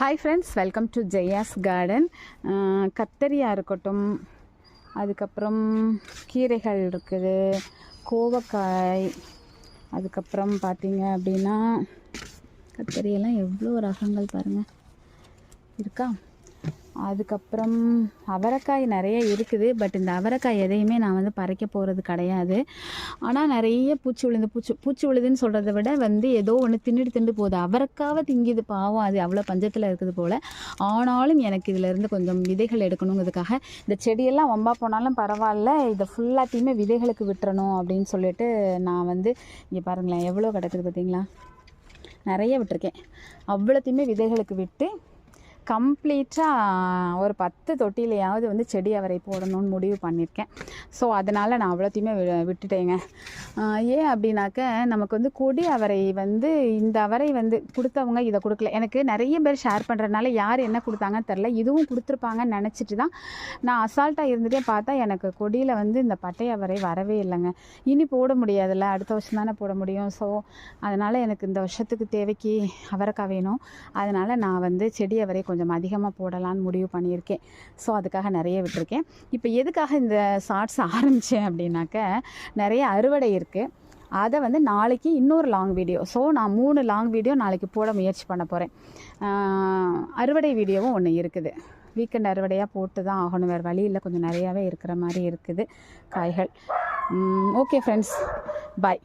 Hi friends, welcome to Jaya's garden. கத்தரியாக இருக்கட்டும், அதுக்கப்புறம் கீரைகள் இருக்குது, கோவக்காய், அதுக்கப்புறம் பார்த்தீங்க அப்படின்னா கத்தரியெல்லாம் எவ்வளோ ரகங்கள் பாருங்கள் இருக்கா. அதுக்கப்புறம் அவரைக்காய் நிறைய இருக்குது. பட் இந்த அவரைக்காய் எதையுமே நான் வந்து பறிக்க போகிறது கிடையாது. ஆனால் நிறைய பூச்சி விழுதுன்னு சொல்கிறத விட ஏதோ ஒன்று திண்டு போகுது. அவரைக்காவை திங்கிது பாவம், அது அவ்வளோ பஞ்சத்தில் இருக்குது போல். ஆனாலும் எனக்கு இதிலேருந்து கொஞ்சம் விதைகள் எடுக்கணுங்கிறதுக்காக இந்த செடியெல்லாம் வம்பா போனாலும் பரவாயில்ல, இதை ஃபுல்லாத்தையுமே விதைகளுக்கு விட்டுறணும் அப்படின்னு சொல்லிட்டு நான் இங்கே பாருங்களேன் எவ்வளோ கிடக்குது பார்த்தீங்களா. நிறைய விட்டுருக்கேன். அவ்வளோத்தையுமே விதைகளுக்கு விட்டு கம்ப்ளீட்டாக ஒரு 10 தொட்டிலையாவது செடி அவரை போடணும்னு முடிவு பண்ணியிருக்கேன். ஸோ அதனால் நான் அவ்வளோத்தையுமே விட்டுட்டேங்க. ஏன் அப்படின்னாக்க நமக்கு கொடி அவரை இந்த அவரை கொடுத்தவங்க இதை கொடுக்கல. எனக்கு நிறைய பேர் ஷேர் பண்ணுறதுனால யார் என்ன கொடுத்தாங்கன்னு தெரில. இதுவும் கொடுத்துருப்பாங்கன்னு நினச்சிட்டு தான் நான் அசால்ட்டாக இருந்துகிட்டே பார்த்தா எனக்கு கொடியில் இந்த பட்டை அவரை வரவே இல்லைங்க. இனி போட முடியாதுல்ல, அடுத்த வருஷம் தானே போட முடியும். ஸோ அதனால் எனக்கு இந்த வருஷத்துக்கு தேவைக்கு அவரைக்காய் வேணும். அதனால் நான் செடி அவரை கொஞ்சம் அதிகமாக போடலான்னு முடிவு பண்ணியிருக்கேன். ஸோ அதுக்காக நிறைய விட்டுருக்கேன். இப்போ எதுக்காக இந்த ஷார்ட்ஸ் ஆரம்பித்தேன் அப்படின்னாக்க, நிறைய அறுவடை இருக்குது. அதை நாளைக்கு இன்னொரு லாங் வீடியோ, ஸோ நான் 3 லாங் வீடியோ நாளைக்கு போட முயற்சி பண்ண போகிறேன். அறுவடை வீடியோவும் ஒன்று இருக்குது. வீக்கெண்ட் அறுவடையாக போட்டு தான் ஆகணும், வேறு வழி இல்லை. கொஞ்சம் நிறையாவே இருக்கிற மாதிரி இருக்குது காய்கள். ஓகே ஃப்ரெண்ட்ஸ், பாய்.